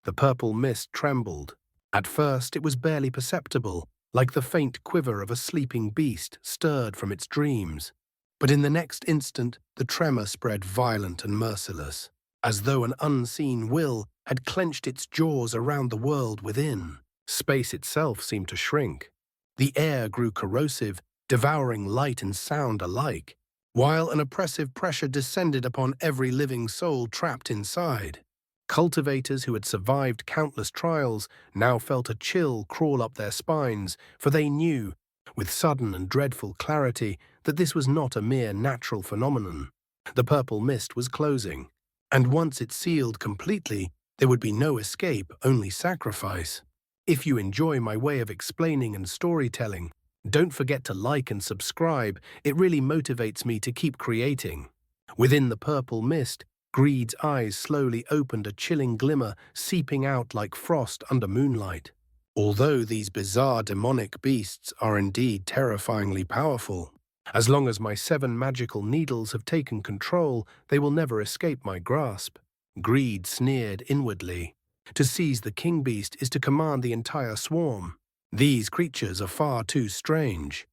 The purple mist trembled. At first it was barely perceptible, like the faint quiver of a sleeping beast stirred from its dreams. But in the next instant, the tremor spread violent and merciless, as though an unseen will had clenched its jaws around the world within. Space itself seemed to shrink. The air grew corrosive, devouring light and sound alike, while an oppressive pressure descended upon every living soul trapped inside. Cultivators who had survived countless trials now felt a chill crawl up their spines, for they knew, with sudden and dreadful clarity, that this was not a mere natural phenomenon. The purple mist was closing, and once it sealed completely, there would be no escape, only sacrifice. If you enjoy my way of explaining and storytelling, don't forget to like and subscribe. It really motivates me to keep creating. Within the purple mist, Greed's eyes slowly opened, a chilling glimmer seeping out like frost under moonlight. Although these bizarre demonic beasts are indeed terrifyingly powerful, as long as my 7 magical needles have taken control, they will never escape my grasp. Greed sneered inwardly. To seize the king beast is to command the entire swarm. These creatures are far too strange.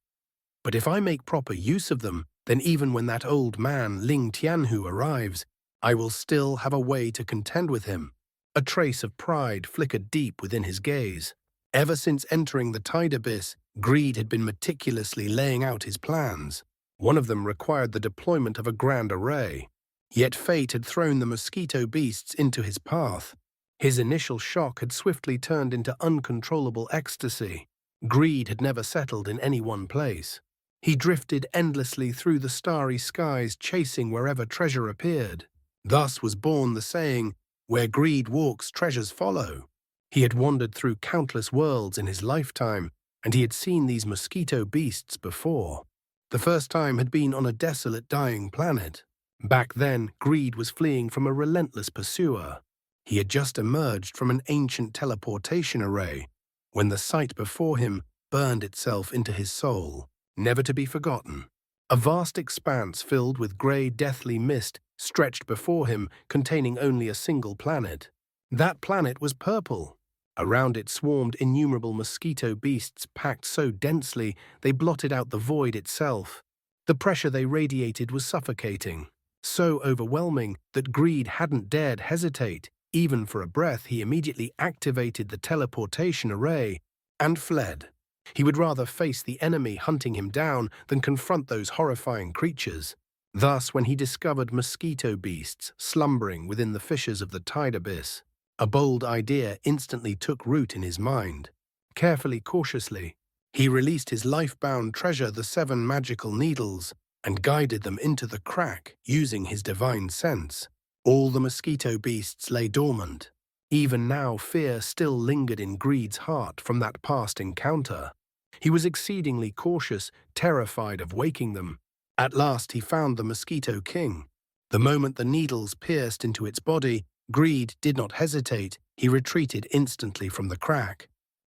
But if I make proper use of them, then even when that old man, Ling Tianhu, arrives, I will still have a way to contend with him. A trace of pride flickered deep within his gaze. Ever since entering the tide abyss, Greed had been meticulously laying out his plans. One of them required the deployment of a grand array. Yet fate had thrown the mosquito beasts into his path. His initial shock had swiftly turned into uncontrollable ecstasy. Greed had never settled in any one place. He drifted endlessly through the starry skies, chasing wherever treasure appeared. Thus was born the saying, "Where greed walks, treasures follow." He had wandered through countless worlds in his lifetime, and he had seen these mosquito beasts before. The first time had been on a desolate, dying planet. Back then, Greed was fleeing from a relentless pursuer. He had just emerged from an ancient teleportation array, when the sight before him burned itself into his soul, never to be forgotten. A vast expanse filled with grey, deathly mist stretched before him, containing only a single planet. That planet was purple. Around it swarmed innumerable mosquito beasts packed so densely they blotted out the void itself. The pressure they radiated was suffocating, so overwhelming that Greed hadn't dared hesitate. Even for a breath, he immediately activated the teleportation array and fled. He would rather face the enemy hunting him down than confront those horrifying creatures. Thus, when he discovered mosquito beasts slumbering within the fissures of the tide abyss, a bold idea instantly took root in his mind. Carefully, cautiously, he released his life-bound treasure, the 7 magical needles, and guided them into the crack using his divine sense. All the mosquito beasts lay dormant. Even now, fear still lingered in Greed's heart from that past encounter. He was exceedingly cautious, terrified of waking them. At last he found the Mosquito King. The moment the needles pierced into its body, Greed did not hesitate. He retreated instantly from the crack.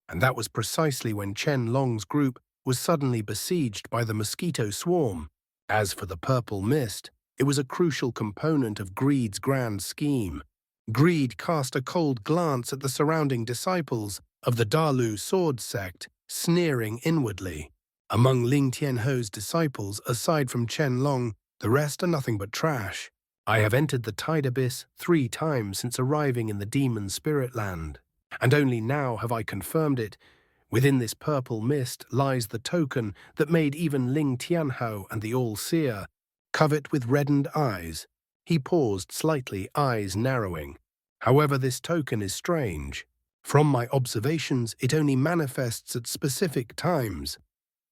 And that was precisely when Chen Long's group was suddenly besieged by the mosquito swarm. As for the purple mist, it was a crucial component of Greed's grand scheme. Greed cast a cold glance at the surrounding disciples of the Dalu sword sect, sneering inwardly. Among Ling Tianho's disciples, aside from Chen Long, the rest are nothing but trash. I have entered the tide abyss 3 times since arriving in the demon spirit land, and only now have I confirmed it. Within this purple mist lies the token that made even Ling Tianhao and the All-Seer covet with reddened eyes. He paused slightly, eyes narrowing. However, this token is strange. From my observations, it only manifests at specific times,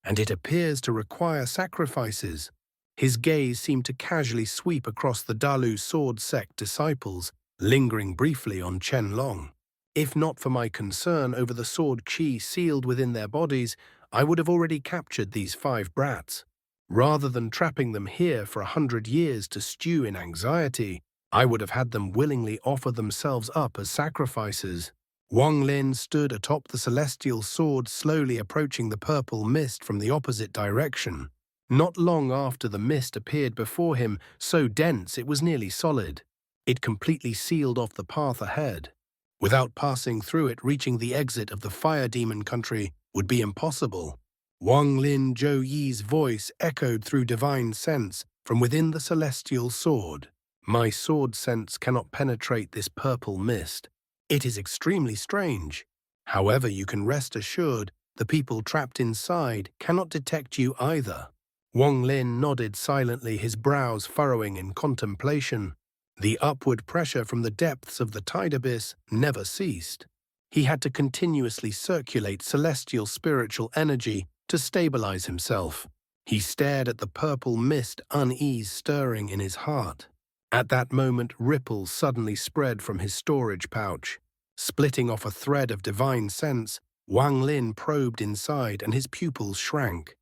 and it appears to require sacrifices. His gaze seemed to casually sweep across the Dalu sword sect disciples, lingering briefly on Chen Long. If not for my concern over the sword qi sealed within their bodies, I would have already captured these 5 brats. Rather than trapping them here for 100 years to stew in anxiety, I would have had them willingly offer themselves up as sacrifices. Wang Lin stood atop the celestial sword, slowly approaching the purple mist from the opposite direction. Not long after the mist appeared before him, so dense it was nearly solid. It completely sealed off the path ahead. Without passing through it, reaching the exit of the fire demon country would be impossible. Wang Lin Zhou Yi's voice echoed through divine sense from within the celestial sword. My sword sense cannot penetrate this purple mist. It is extremely strange. However, you can rest assured the people trapped inside cannot detect you either. Wang Lin nodded silently, his brows furrowing in contemplation. The upward pressure from the depths of the tide abyss never ceased. He had to continuously circulate celestial spiritual energy to stabilize himself. He stared at the purple mist, unease stirring in his heart. At that moment, ripples suddenly spread from his storage pouch. Splitting off a thread of divine sense, Wang Lin probed inside and his pupils shrank.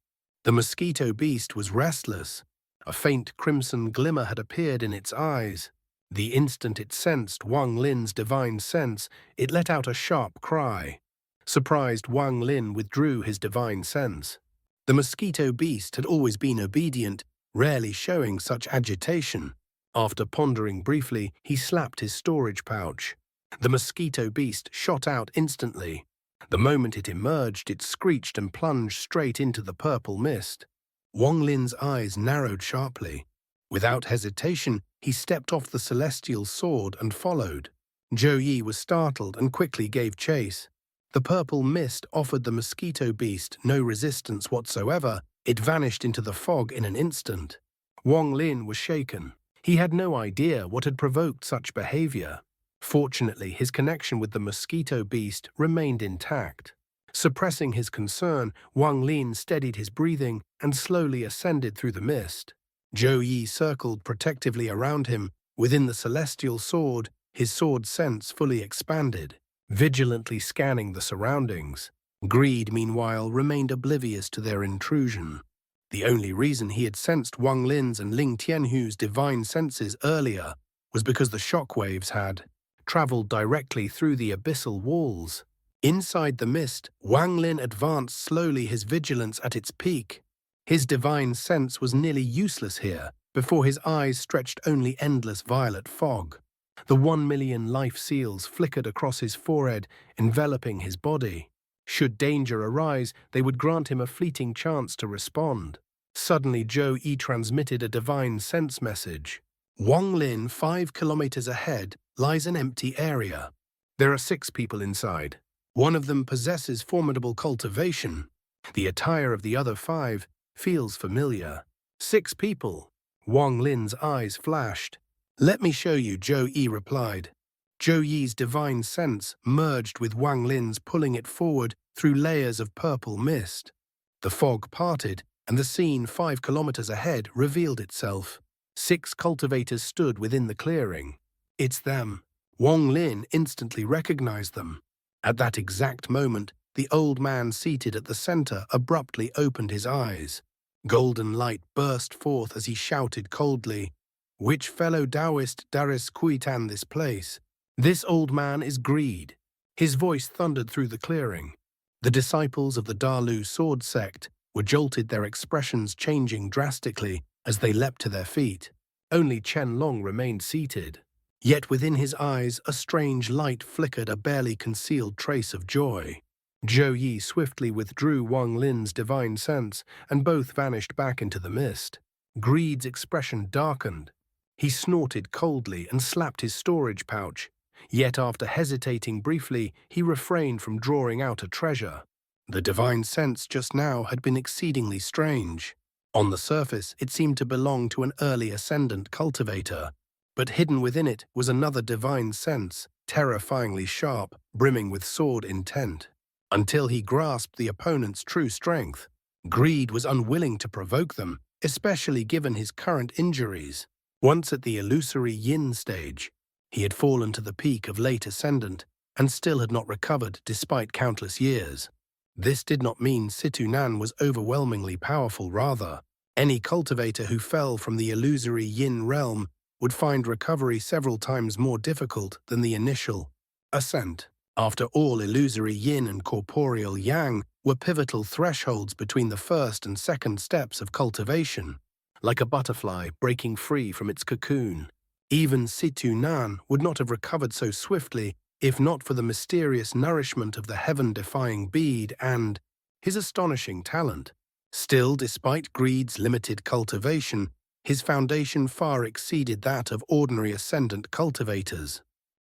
The mosquito beast was restless. A faint crimson glimmer had appeared in its eyes. The instant it sensed Wang Lin's divine sense, it let out a sharp cry. Surprised, Wang Lin withdrew his divine sense. The mosquito beast had always been obedient, rarely showing such agitation. After pondering briefly, he slapped his storage pouch. The mosquito beast shot out instantly. The moment it emerged, it screeched and plunged straight into the purple mist. Wang Lin's eyes narrowed sharply. Without hesitation, he stepped off the celestial sword and followed. Zhou Yi was startled and quickly gave chase. The purple mist offered the mosquito beast no resistance whatsoever. It vanished into the fog in an instant. Wang Lin was shaken. He had no idea what had provoked such behavior. Fortunately, his connection with the mosquito beast remained intact. Suppressing his concern, Wang Lin steadied his breathing and slowly ascended through the mist. Zhou Yi circled protectively around him. Within the celestial sword, his sword sense fully expanded, vigilantly scanning the surroundings. Greed, meanwhile, remained oblivious to their intrusion. The only reason he had sensed Wang Lin's and Ling Tianhu's divine senses earlier was because the shockwaves had traveled directly through the abyssal walls. Inside the mist, Wang Lin advanced slowly, his vigilance at its peak. His divine sense was nearly useless here. Before his eyes stretched only endless violet fog. The 1,000,000 life seals flickered across his forehead, enveloping his body. Should danger arise, they would grant him a fleeting chance to respond. Suddenly, Zhou Yi transmitted a divine sense message. Wang Lin, 5 kilometers ahead, lies an empty area. There are 6 people inside. One of them possesses formidable cultivation. The attire of the other 5 feels familiar. 6 people. Wang Lin's eyes flashed. Let me show you, Zhou Yi replied. Zhou Yi's divine sense merged with Wang Lin's, pulling it forward through layers of purple mist. The fog parted, and the scene 5 kilometers ahead revealed itself. 6 cultivators stood within the clearing. It's them. Wang Lin instantly recognized them. At that exact moment, the old man seated at the center abruptly opened his eyes. Golden light burst forth as he shouted coldly, "Which fellow Taoist dares kuitan this place? This old man is Greed." His voice thundered through the clearing. The disciples of the Dalu sword sect were jolted, their expressions changing drastically as they leapt to their feet. Only Chen Long remained seated. Yet within his eyes a strange light flickered, a barely concealed trace of joy. Zhou Yi swiftly withdrew Wang Lin's divine sense, and both vanished back into the mist. Greed's expression darkened. He snorted coldly and slapped his storage pouch. Yet after hesitating briefly, he refrained from drawing out a treasure. The divine sense just now had been exceedingly strange. On the surface, it seemed to belong to an early ascendant cultivator, but hidden within it was another divine sense, terrifyingly sharp, brimming with sword intent. Until he grasped the opponent's true strength, Greed was unwilling to provoke them, especially given his current injuries. Once at the illusory yin stage, he had fallen to the peak of late ascendant and still had not recovered despite countless years. This did not mean Situnan was overwhelmingly powerful. Rather, any cultivator who fell from the illusory yin realm would find recovery several times more difficult than the initial ascent. After all, illusory yin and corporeal yang were pivotal thresholds between the first and second steps of cultivation, like a butterfly breaking free from its cocoon. Even Situ Nan would not have recovered so swiftly if not for the mysterious nourishment of the heaven-defying bead and his astonishing talent. Still, despite greed's limited cultivation, his foundation far exceeded that of ordinary ascendant cultivators.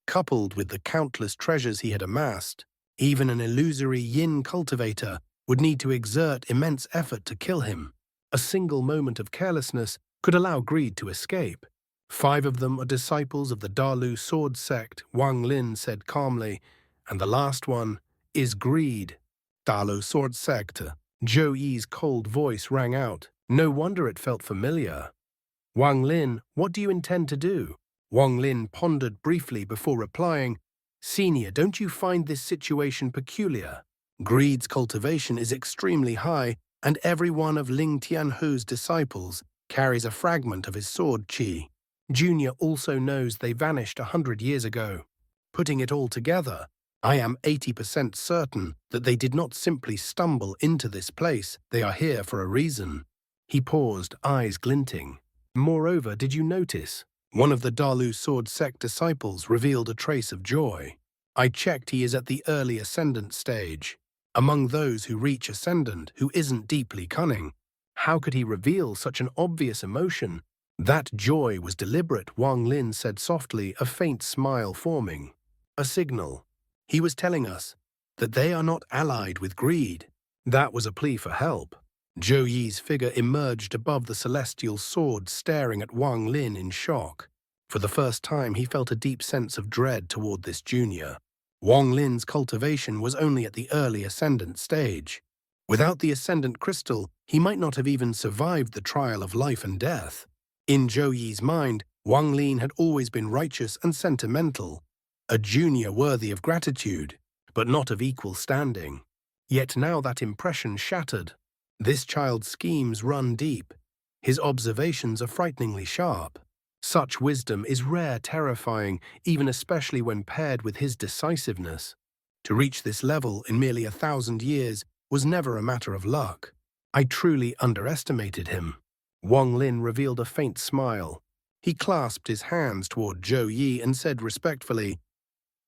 Coupled with the countless treasures he had amassed, even an illusory yin cultivator would need to exert immense effort to kill him. A single moment of carelessness could allow greed to escape. 5 of them are disciples of the Dalu sword sect, Wang Lin said calmly, and the last one is greed. Dalu sword sect. Zhou Yi's cold voice rang out. No wonder it felt familiar. Wang Lin, what do you intend to do? Wang Lin pondered briefly before replying, Senior, don't you find this situation peculiar? Greed's cultivation is extremely high, and every one of Ling Tianhu's disciples carries a fragment of his sword qi. Junior also knows they vanished 100 years ago. Putting it all together, I am 80% certain that they did not simply stumble into this place. They are here for a reason. He paused, eyes glinting. Moreover, did you notice? One of the Dalu sword sect disciples revealed a trace of joy. I checked, he is at the early ascendant stage. Among those who reach ascendant, who isn't deeply cunning, how could he reveal such an obvious emotion? That joy was deliberate, Wang Lin said softly, a faint smile forming. A signal. He was telling us that they are not allied with greed. That was a plea for help. Zhou Yi's figure emerged above the celestial sword, staring at Wang Lin in shock. For the first time, he felt a deep sense of dread toward this junior. Wang Lin's cultivation was only at the early ascendant stage. Without the ascendant crystal, he might not have even survived the trial of life and death. In Zhou Yi's mind, Wang Lin had always been righteous and sentimental, a junior worthy of gratitude, but not of equal standing. Yet now that impression shattered. This child's schemes run deep. His observations are frighteningly sharp. Such wisdom is rare, terrifying, even especially when paired with his decisiveness. To reach this level in merely 1,000 years was never a matter of luck. I truly underestimated him. Wang Lin revealed a faint smile. He clasped his hands toward Zhou Yi and said respectfully,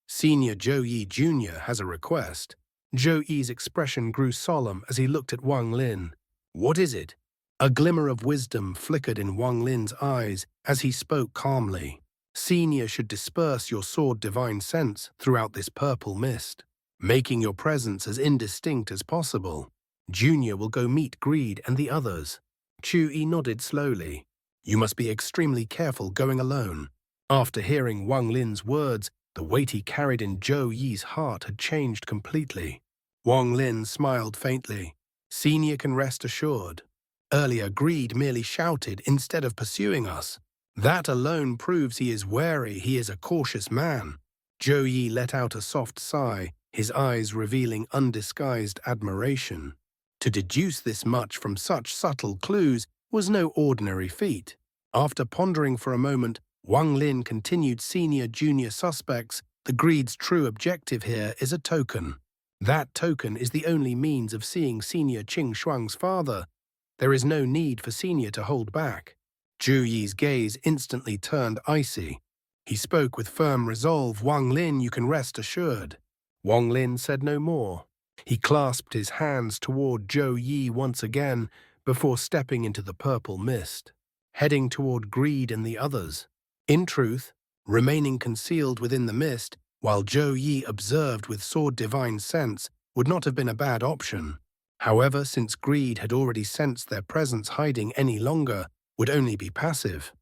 Senior Zhou Yi Jr. has a request. Zhou Yi's expression grew solemn as he looked at Wang Lin. What is it? A glimmer of wisdom flickered in Wang Lin's eyes as he spoke calmly. Senior should disperse your sword divine sense throughout this purple mist, making your presence as indistinct as possible. Junior will go meet Greed and the others. Chu Yi nodded slowly. You must be extremely careful going alone. After hearing Wang Lin's words, the weight he carried in Zhou Yi's heart had changed completely. Wang Lin smiled faintly. Senior can rest assured. Earlier, Greed merely shouted instead of pursuing us. That alone proves he is wary, he is a cautious man. Zhou Yi let out a soft sigh, his eyes revealing undisguised admiration. To deduce this much from such subtle clues was no ordinary feat. After pondering for a moment, Wang Lin continued, Senior-junior suspects, the Greed's true objective here is a token. That token is the only means of seeing Senior Qing Shuang's father. There is no need for Senior to hold back. Zhu Yi's gaze instantly turned icy. He spoke with firm resolve. Wang Lin, you can rest assured. Wang Lin said no more. He clasped his hands toward Zhou Yi once again before stepping into the purple mist, heading toward Greed and the others. In truth, remaining concealed within the mist while Zhou Yi observed with sword divine sense would not have been a bad option. However, since Greed had already sensed their presence, hiding any longer would only be passive.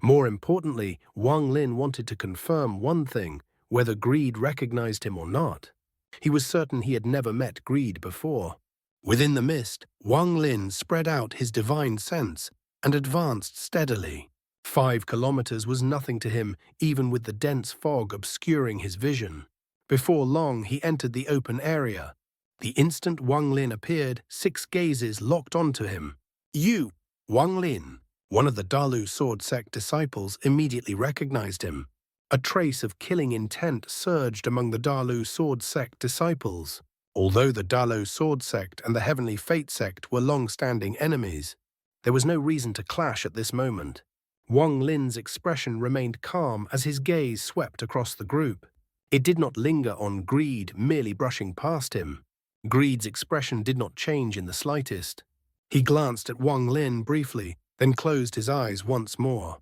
More importantly, Wang Lin wanted to confirm one thing, whether Greed recognized him or not. He was certain he had never met Greed before. Within the mist, Wang Lin spread out his divine sense and advanced steadily. 5 kilometers was nothing to him, even with the dense fog obscuring his vision. Before long, he entered the open area. The instant Wang Lin appeared, 6 gazes locked onto him. You, Wang Lin, one of the Dalu sword sect disciples, immediately recognized him. A trace of killing intent surged among the Dalu sword sect disciples. Although the Dalu sword sect and the Heavenly Fate sect were long-standing enemies, there was no reason to clash at this moment. Wang Lin's expression remained calm as his gaze swept across the group. It did not linger on Greed merely brushing past him. Greed's expression did not change in the slightest. He glanced at Wang Lin briefly, then closed his eyes once more.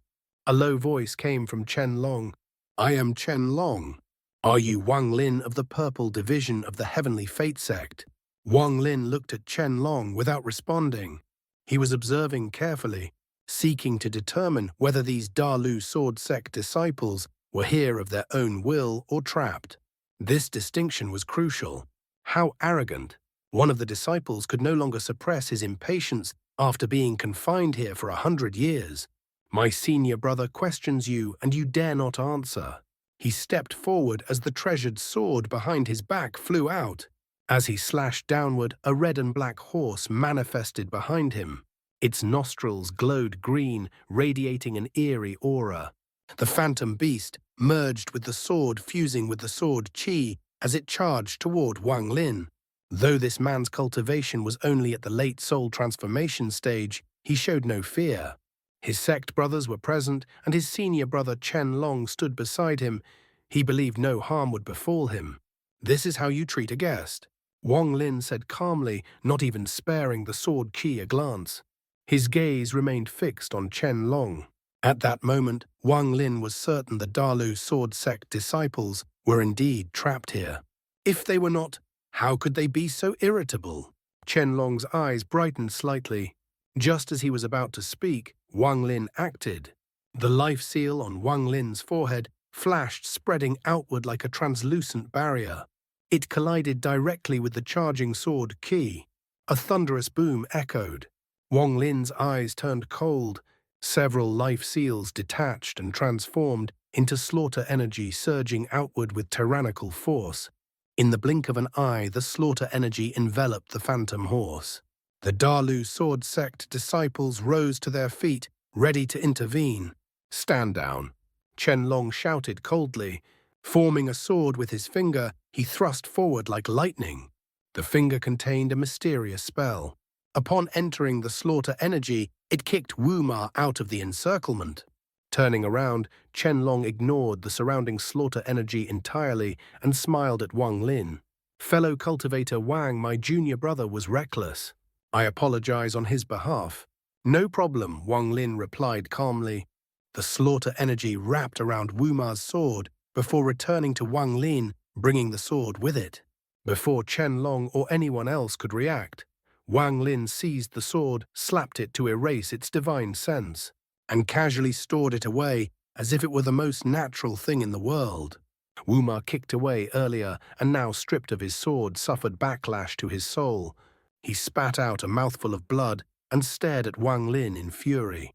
A low voice came from Chen Long. "I am Chen Long. Are you Wang Lin of the Purple Division of the Heavenly Fate Sect?" Wang Lin looked at Chen Long without responding. He was observing carefully, seeking to determine whether these Dalu Sword Sect disciples were here of their own will or trapped. This distinction was crucial. How arrogant! One of the disciples could no longer suppress his impatience after being confined here for 100 years. "My senior brother questions you, and you dare not answer." He stepped forward as the treasured sword behind his back flew out. As he slashed downward, a red and black horse manifested behind him. Its nostrils glowed green, radiating an eerie aura. The phantom beast merged with the sword, fusing with the sword chi as it charged toward Wang Lin. Though this man's cultivation was only at the late soul transformation stage, he showed no fear. His sect brothers were present, and his senior brother Chen Long stood beside him. He believed no harm would befall him. "This is how you treat a guest," Wang Lin said calmly, not even sparing the sword chi a glance. His gaze remained fixed on Chen Long. At that moment, Wang Lin was certain the Dalu Sword Sect disciples were indeed trapped here. If they were not, how could they be so irritable? Chen Long's eyes brightened slightly. Just as he was about to speak, Wang Lin acted. The life seal on Wang Lin's forehead flashed, spreading outward like a translucent barrier. It collided directly with the charging sword Qi. A thunderous boom echoed. Wang Lin's eyes turned cold. Several life seals detached and transformed into slaughter energy surging outward with tyrannical force. In the blink of an eye, the slaughter energy enveloped the phantom horse. The Dalu Sword Sect disciples rose to their feet, ready to intervene. "Stand down," Chen Long shouted coldly. Forming a sword with his finger, he thrust forward like lightning. The finger contained a mysterious spell. Upon entering the slaughter energy, it kicked Wu Ma out of the encirclement. Turning around, Chen Long ignored the surrounding slaughter energy entirely and smiled at Wang Lin. "Fellow cultivator Wang, my junior brother, was reckless. I apologize on his behalf." "No problem," Wang Lin replied calmly. The slaughter energy wrapped around Wu Ma's sword before returning to Wang Lin, bringing the sword with it. Before Chen Long or anyone else could react, Wang Lin seized the sword, slapped it to erase its divine sense, and casually stored it away as if it were the most natural thing in the world. Wu Ma kicked away earlier and now stripped of his sword suffered backlash to his soul. He spat out a mouthful of blood and stared at Wang Lin in fury.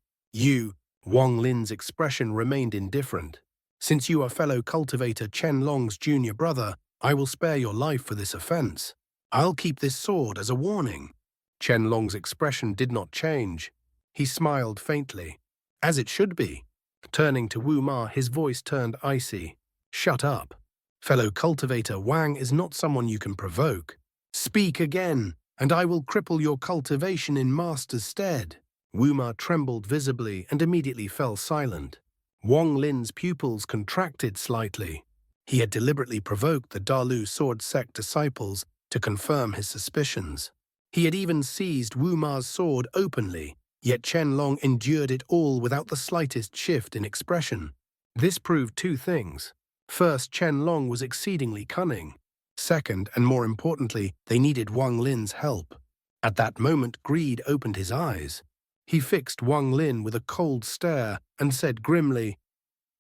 Wang Lin's expression remained indifferent. "Since you are fellow cultivator Chen Long's junior brother, I will spare your life for this offense. I'll keep this sword as a warning." Chen Long's expression did not change. He smiled faintly, as it should be. Turning to Wu Ma, his voice turned icy. "Shut up. Fellow cultivator Wang is not someone you can provoke. Speak again, and I will cripple your cultivation in master's stead." Wu Ma trembled visibly and immediately fell silent. Wang Lin's pupils contracted slightly. He had deliberately provoked the Dalu Sword Sect disciples to confirm his suspicions. He had even seized Wu Ma's sword openly, yet Chen Long endured it all without the slightest shift in expression. This proved two things. First, Chen Long was exceedingly cunning. Second, and more importantly, they needed Wang Lin's help. At that moment, Greed opened his eyes. He fixed Wang Lin with a cold stare and said grimly,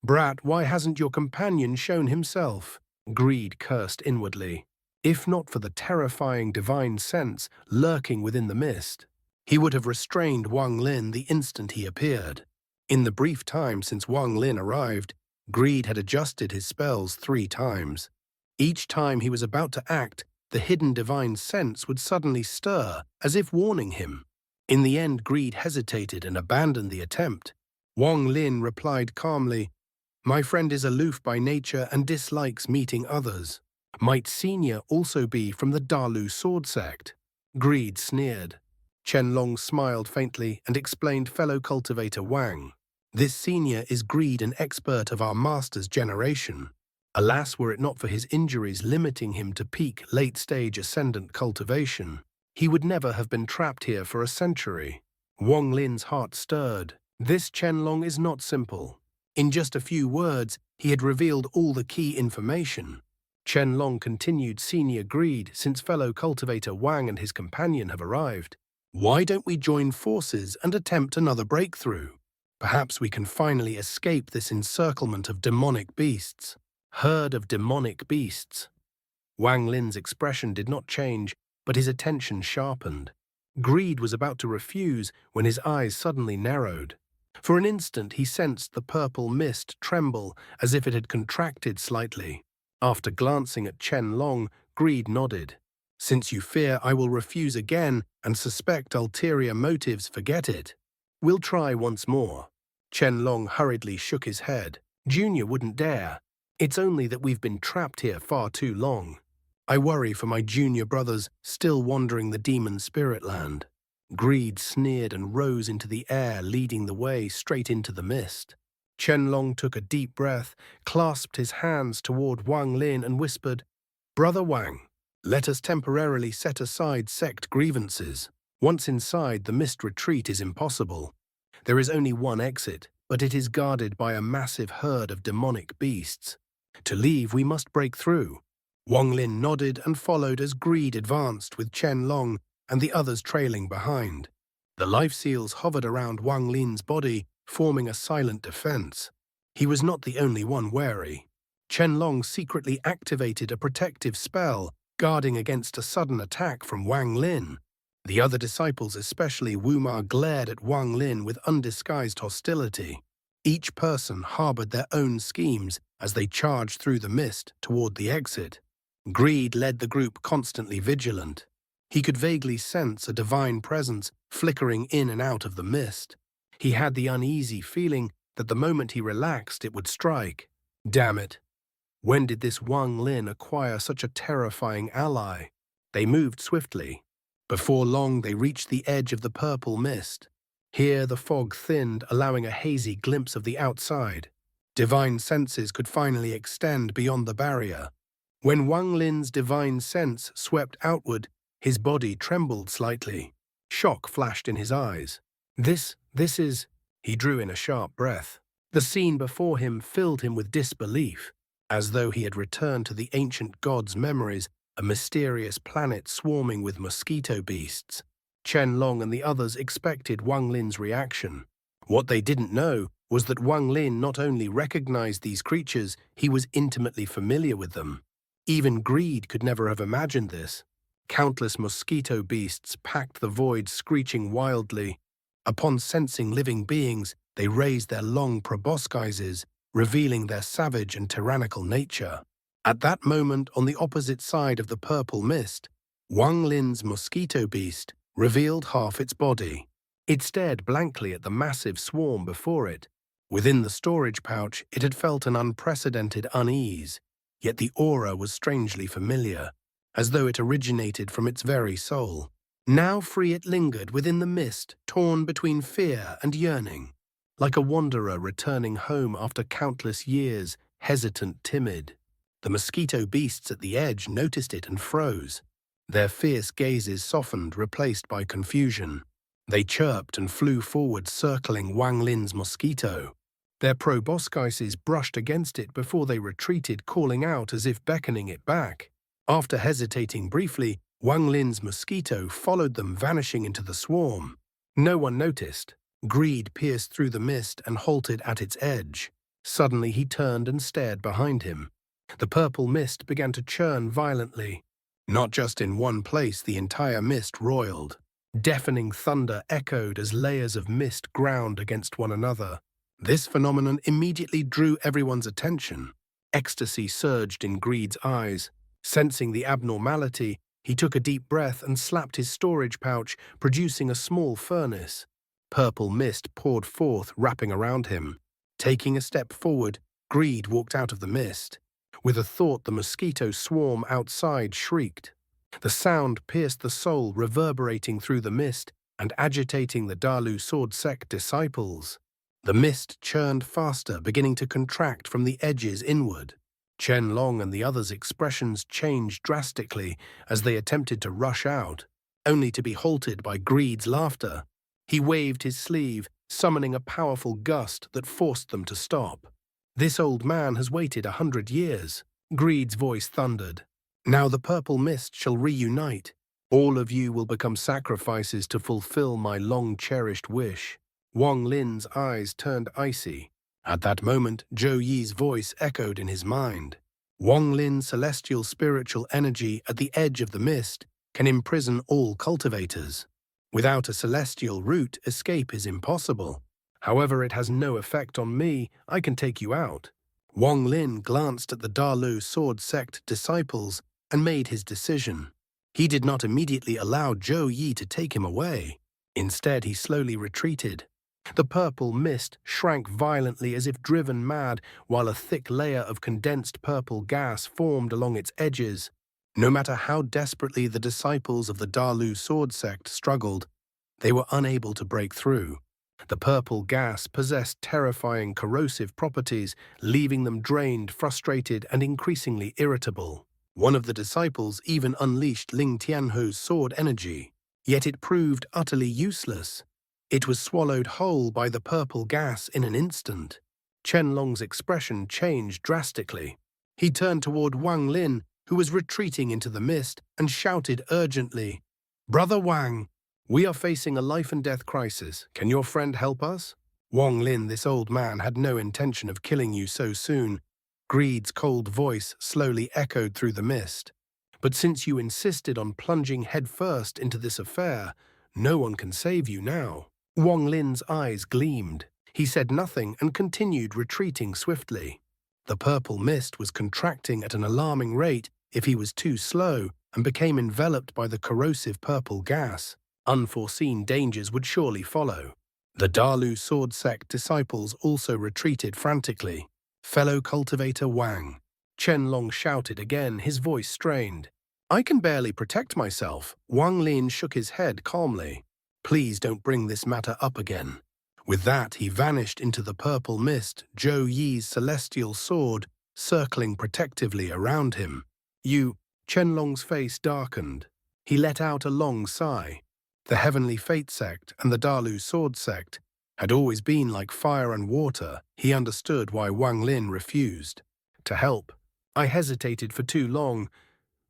"Brat, why hasn't your companion shown himself?" Greed cursed inwardly. If not for the terrifying divine sense lurking within the mist, he would have restrained Wang Lin the instant he appeared. In the brief time since Wang Lin arrived, Greed had adjusted his spells 3 times. Each time he was about to act, the hidden divine sense would suddenly stir, as if warning him. In the end, Greed hesitated and abandoned the attempt. Wang Lin replied calmly, "My friend is aloof by nature and dislikes meeting others. Might Senior also be from the Dalu Sword Sect?" Greed sneered. Chen Long smiled faintly and explained, "Fellow cultivator Wang, this Senior is Greed, an expert of our master's generation. Alas, were it not for his injuries limiting him to peak late-stage ascendant cultivation, he would never have been trapped here for a century. Wang Lin's heart stirred. This Qianlong is not simple. In just a few words, he had revealed all the key information. Qianlong continued senior greed since fellow cultivator Wang and his companion have arrived. Why don't we join forces and attempt another breakthrough? Perhaps we can finally escape this encirclement of demonic beasts. Herd of demonic beasts. Wang Lin's expression did not change, but his attention sharpened. Greed was about to refuse when his eyes suddenly narrowed. For an instant he sensed the purple mist tremble as if it had contracted slightly. After glancing at Qianlong, Greed nodded. Since you fear I will refuse again and suspect ulterior motives, forget it. We'll try once more. Qianlong hurriedly shook his head. Junior wouldn't dare. It's only that we've been trapped here far too long. I worry for my junior brothers still wandering the demon spirit land. Greed sneered and rose into the air, leading the way straight into the mist. Qianlong took a deep breath, clasped his hands toward Wang Lin and whispered, "Brother Wang, let us temporarily set aside sect grievances. Once inside, the mist retreat is impossible. There is only one exit, but it is guarded by a massive herd of demonic beasts. To leave, we must break through." Wang Lin nodded and followed as Greed advanced with Qianlong and the others trailing behind. The life seals hovered around Wang Lin's body, forming a silent defense. He was not the only one wary. Qianlong secretly activated a protective spell, guarding against a sudden attack from Wang Lin. The other disciples, especially Wuma, glared at Wang Lin with undisguised hostility. Each person harbored their own schemes as they charged through the mist toward the exit. Greed led the group, constantly vigilant. He could vaguely sense a divine presence flickering in and out of the mist. He had the uneasy feeling that the moment he relaxed, it would strike. Damn it! When did this Wang Lin acquire such a terrifying ally? They moved swiftly. Before long, they reached the edge of the purple mist. Here, the fog thinned, allowing a hazy glimpse of the outside. Divine senses could finally extend beyond the barrier. When Wang Lin's divine sense swept outward, his body trembled slightly. Shock flashed in his eyes. This is... He drew in a sharp breath. The scene before him filled him with disbelief, as though he had returned to the ancient god's memories, a mysterious planet swarming with mosquito beasts. Qianlong and the others expected Wang Lin's reaction. What they didn't know was that Wang Lin not only recognized these creatures, he was intimately familiar with them. Even Greed could never have imagined this. Countless mosquito beasts packed the void, screeching wildly. Upon sensing living beings, they raised their long proboscises, revealing their savage and tyrannical nature. At that moment, on the opposite side of the purple mist, Wang Lin's mosquito beast revealed half its body. It stared blankly at the massive swarm before it. Within the storage pouch, it had felt an unprecedented unease, yet the aura was strangely familiar, as though it originated from its very soul. Now free, it lingered within the mist, torn between fear and yearning. Like a wanderer returning home after countless years, hesitant, timid. The mosquito beasts at the edge noticed it and froze. Their fierce gazes softened, replaced by confusion. They chirped and flew forward, circling Wang Lin's mosquito. Their proboscises brushed against it before they retreated, calling out as if beckoning it back. After hesitating briefly, Wang Lin's mosquito followed them, vanishing into the swarm. No one noticed. Greed pierced through the mist and halted at its edge. Suddenly he turned and stared behind him. The purple mist began to churn violently. Not just in one place, the entire mist roiled. Deafening thunder echoed as layers of mist ground against one another. This phenomenon immediately drew everyone's attention. Ecstasy surged in Greed's eyes. Sensing the abnormality, he took a deep breath and slapped his storage pouch, producing a small furnace. Purple mist poured forth, wrapping around him. Taking a step forward, Greed walked out of the mist. With a thought, the mosquito swarm outside shrieked. The sound pierced the soul, reverberating through the mist and agitating the Dalu sword sect disciples. The mist churned faster, beginning to contract from the edges inward. Qianlong and the others' expressions changed drastically as they attempted to rush out, only to be halted by Greed's laughter. He waved his sleeve, summoning a powerful gust that forced them to stop. "This old man has waited 100 years," Greed's voice thundered. "Now the purple mist shall reunite. All of you will become sacrifices to fulfill my long-cherished wish." Wang Lin's eyes turned icy. At that moment, Zhou Yi's voice echoed in his mind. Wang Lin's celestial spiritual energy at the edge of the mist can imprison all cultivators. Without a celestial route, escape is impossible. However, it has no effect on me. I can take you out. Wang Lin glanced at the Dalu sword sect disciples and made his decision. He did not immediately allow Zhou Yi to take him away. Instead, he slowly retreated. The purple mist shrank violently as if driven mad, while a thick layer of condensed purple gas formed along its edges. No matter how desperately the disciples of the Dalu sword sect struggled, they were unable to break through. The purple gas possessed terrifying corrosive properties, leaving them drained, frustrated, and increasingly irritable. One of the disciples even unleashed Ling Tianho's sword energy, yet it proved utterly useless. It was swallowed whole by the purple gas in an instant. Qianlong's expression changed drastically. He turned toward Wang Lin, who was retreating into the mist, and shouted urgently, "Brother Wang, we are facing a life-and-death crisis. Can your friend help us?" "Wang Lin, this old man had no intention of killing you so soon." Greed's cold voice slowly echoed through the mist. "But since you insisted on plunging headfirst into this affair, no one can save you now." Wang Lin's eyes gleamed. He said nothing and continued retreating swiftly. The purple mist was contracting at an alarming rate if he was too slow and became enveloped by the corrosive purple gas. Unforeseen dangers would surely follow. The Dalu sword sect disciples also retreated frantically. "Fellow cultivator Wang," Qianlong shouted again, his voice strained. "I can barely protect myself." Wang Lin shook his head calmly. "Please don't bring this matter up again." With that, he vanished into the purple mist, Zhou Yi's celestial sword circling protectively around him. Qianlong's face darkened. He let out a long sigh. The Heavenly Fate sect and the Dalu sword sect had always been like fire and water. He understood why Wang Lin refused to help. "I hesitated for too long."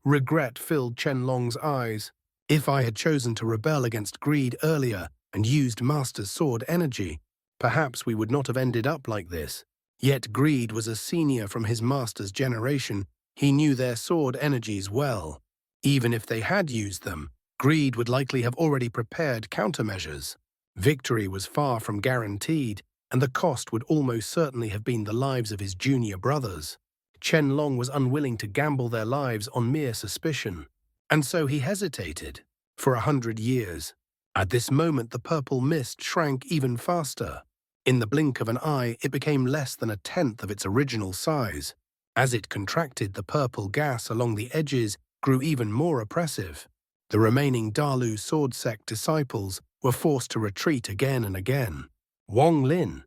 Regret filled Qianlong's eyes. "If I had chosen to rebel against greed earlier and used Master's sword energy, perhaps we would not have ended up like this." Yet Greed was a senior from his master's generation. He knew their sword energies well. Even if they had used them, Greed would likely have already prepared countermeasures. Victory was far from guaranteed, and the cost would almost certainly have been the lives of his junior brothers. Qianlong was unwilling to gamble their lives on mere suspicion. And so he hesitated. For 100 years. At this moment, the purple mist shrank even faster. In the blink of an eye, it became less than a tenth of its original size. As it contracted, the purple gas along the edges grew even more oppressive. The remaining Dalu sword sect disciples were forced to retreat again and again. "Wang Lin,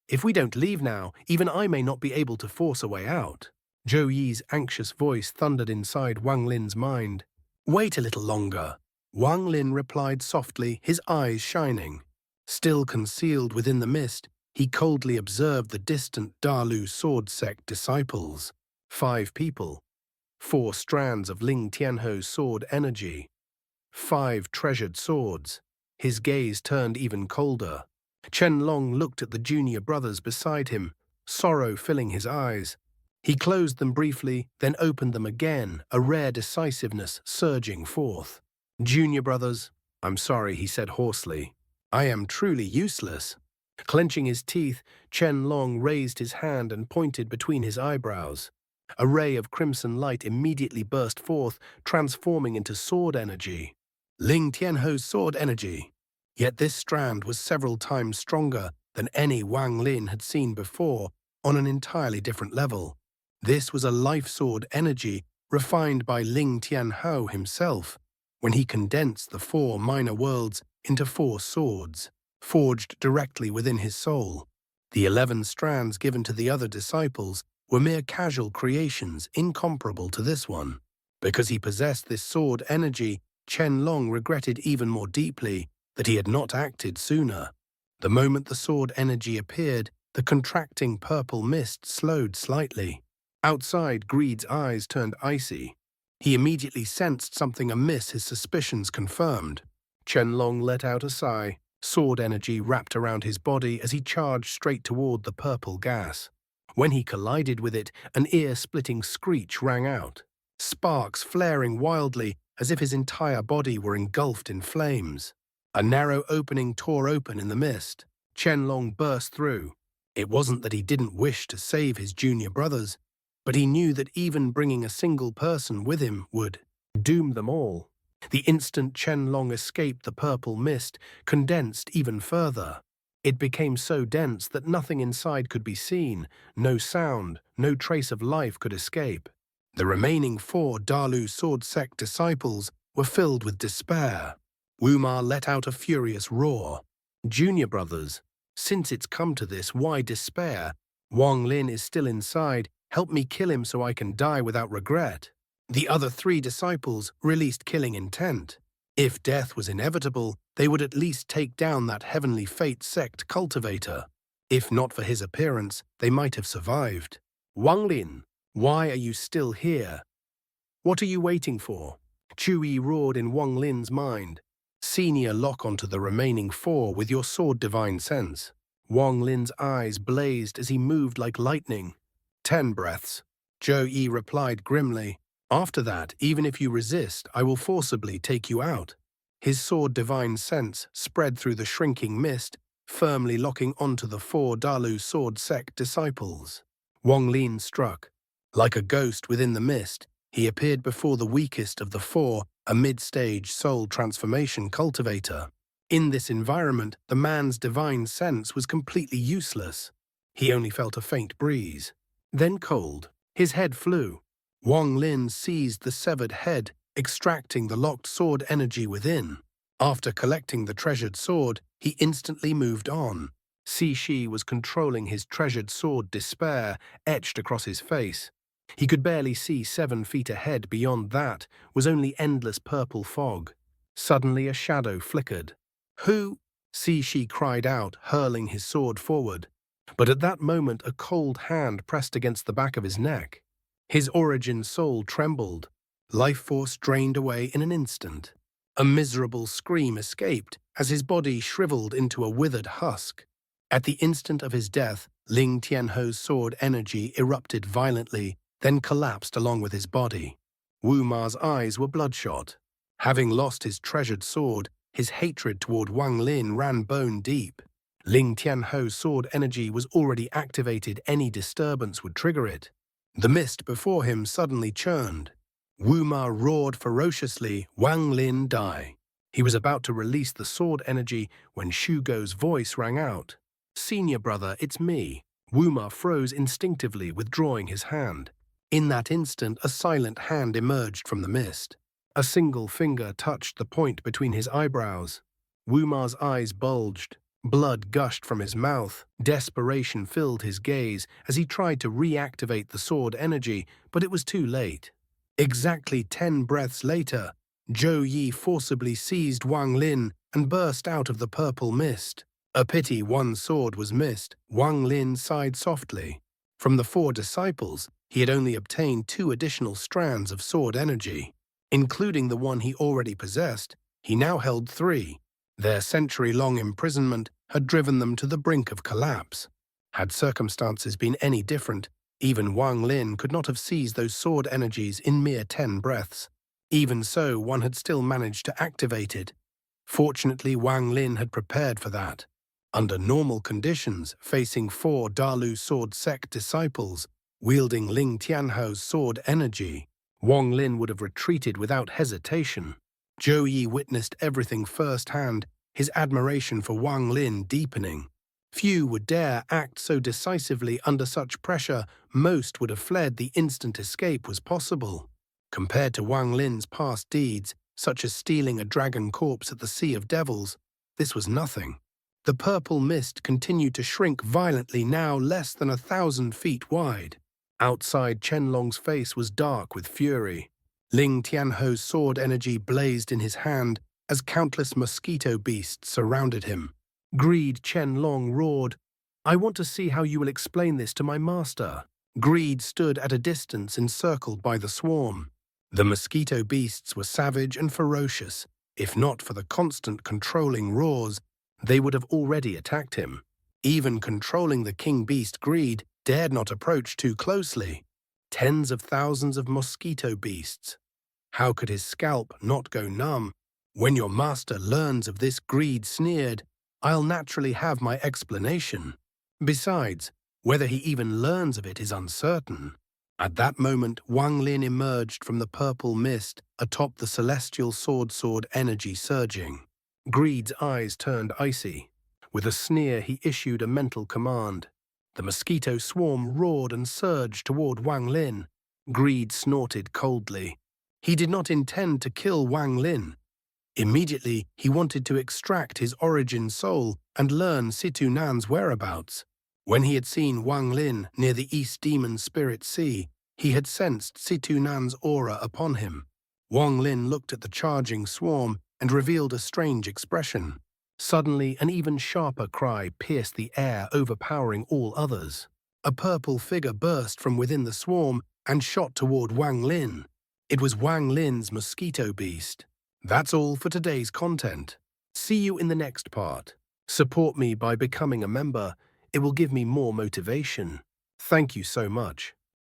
if we don't leave now, even I may not be able to force a way out." Zhou Yi's anxious voice thundered inside Wang Lin's mind. "Wait a little longer." Wang Lin replied softly, his eyes shining. Still concealed within the mist, he coldly observed the distant Dalu sword sect disciples. 5 people. 4 strands of Ling Tianho's sword energy. 5 treasured swords. His gaze turned even colder. Qianlong looked at the junior brothers beside him, sorrow filling his eyes. He closed them briefly, then opened them again, a rare decisiveness surging forth. "Junior brothers, I'm sorry," he said hoarsely. "I am truly useless." Clenching his teeth, Qianlong raised his hand and pointed between his eyebrows. A ray of crimson light immediately burst forth, transforming into sword energy. Ling Tianho's sword energy. Yet this strand was several times stronger than any Wang Lin had seen before, on an entirely different level. This was a life sword energy refined by Ling Tianho himself, when he condensed the 4 minor worlds into 4 swords, forged directly within his soul. The 11 strands given to the other disciples were mere casual creations incomparable to this one. Because he possessed this sword energy, Chen Long regretted even more deeply that he had not acted sooner. The moment the sword energy appeared, the contracting purple mist slowed slightly. Outside, Greed's eyes turned icy. He immediately sensed something amiss, his suspicions confirmed. Chen Long let out a sigh. Sword energy wrapped around his body as he charged straight toward the purple gas. When he collided with it, an ear-splitting screech rang out, sparks flaring wildly as if his entire body were engulfed in flames. A narrow opening tore open in the mist. Chen Long burst through. It wasn't that he didn't wish to save his junior brothers, but he knew that even bringing a single person with him would doom them all. The instant Chen Long escaped, the purple mist condensed even further. It became so dense that nothing inside could be seen, no sound, no trace of life could escape. The remaining 4 Dalu sword sect disciples were filled with despair. Wu Ma let out a furious roar. Junior brothers, since it's come to this, why despair? Wang Lin is still inside. Help me kill him so I can die without regret. The other 3 disciples released killing intent. If death was inevitable, they would at least take down that heavenly fate sect cultivator. If not for his appearance, they might have survived. Wang Lin, why are you still here? What are you waiting for? Chu Yi roared in Wang Lin's mind. Senior, lock onto the remaining 4 with your sword divine sense. Wang Lin's eyes blazed as he moved like lightning. 10 breaths. Zhou Yi replied grimly. After that, even if you resist, I will forcibly take you out. His sword divine sense spread through the shrinking mist, firmly locking onto the 4 Dalu sword sect disciples. Wang Lin struck. Like a ghost within the mist, he appeared before the weakest of the 4, a mid-stage soul transformation cultivator. In this environment, the man's divine sense was completely useless. He only felt a faint breeze. Then cold. His head flew. Wang Lin seized the severed head, extracting the locked sword energy within. After collecting the treasured sword, he instantly moved on. Shi was controlling his treasured sword, despair etched across his face. He could barely see 7 feet ahead. Beyond that was only endless purple fog. Suddenly a shadow flickered. Who? Shi cried out, hurling his sword forward. But at that moment a cold hand pressed against the back of his neck. His origin soul trembled. Life force drained away in an instant. A miserable scream escaped as his body shriveled into a withered husk. At the instant of his death, Ling Tianho's sword energy erupted violently, then collapsed along with his body. Wu Ma's eyes were bloodshot. Having lost his treasured sword, his hatred toward Wang Lin ran bone deep. Ling Tianho's sword energy was already activated. Any disturbance would trigger it. The mist before him suddenly churned. Wu Ma roared ferociously, Wang Lin, die. He was about to release the sword energy when Shugo's voice rang out. Senior brother, it's me. Wu Ma froze instinctively, withdrawing his hand. In that instant, a silent hand emerged from the mist. A single finger touched the point between his eyebrows. Wu Ma's eyes bulged. Blood gushed from his mouth. Desperation filled his gaze as he tried to reactivate the sword energy, but it was too late. Exactly 10 breaths later, Zhou Yi forcibly seized Wang Lin and burst out of the purple mist. A pity one sword was missed. Wang Lin sighed softly. From the 4 disciples, he had only obtained 2 additional strands of sword energy. Including the one he already possessed, he now held 3. Their century-long imprisonment had driven them to the brink of collapse. Had circumstances been any different, even Wang Lin could not have seized those sword energies in mere 10 breaths. Even so, one had still managed to activate it. Fortunately, Wang Lin had prepared for that. Under normal conditions, facing 4 Dalu sword sect disciples, wielding Ling Tianho's sword energy, Wang Lin would have retreated without hesitation. Zhou Yi witnessed everything firsthand, his admiration for Wang Lin deepening. Few would dare act so decisively under such pressure. Most would have fled the instant escape was possible. Compared to Wang Lin's past deeds, such as stealing a dragon corpse at the Sea of Devils, this was nothing. The purple mist continued to shrink violently, now less than 1,000 feet wide. Outside, Qianlong's face was dark with fury. Ling Tianho's sword energy blazed in his hand as countless mosquito beasts surrounded him. Greed, Qianlong roared, "I want to see how you will explain this to my master." Greed stood at a distance encircled by the swarm. The mosquito beasts were savage and ferocious. If not for the constant controlling roars, they would have already attacked him. Even controlling the king beast, Greed dared not approach too closely. Tens of thousands of mosquito beasts. How could his scalp not go numb? "When your master learns of this," Greed sneered, "I'll naturally have my explanation. Besides, whether he even learns of it is uncertain." At that moment, Wang Lin emerged from the purple mist atop the celestial sword energy surging. Greed's eyes turned icy. With a sneer, he issued a mental command. The mosquito swarm roared and surged toward Wang Lin. Greed snorted coldly. He did not intend to kill Wang Lin. Immediately, he wanted to extract his origin soul and learn Situ Nan's whereabouts. When he had seen Wang Lin near the East Demon Spirit Sea, he had sensed Situ Nan's aura upon him. Wang Lin looked at the charging swarm and revealed a strange expression. Suddenly, an even sharper cry pierced the air, overpowering all others. A purple figure burst from within the swarm and shot toward Wang Lin. It was Wang Lin's mosquito beast. That's all for today's content. See you in the next part. Support me by becoming a member. It will give me more motivation. Thank you so much.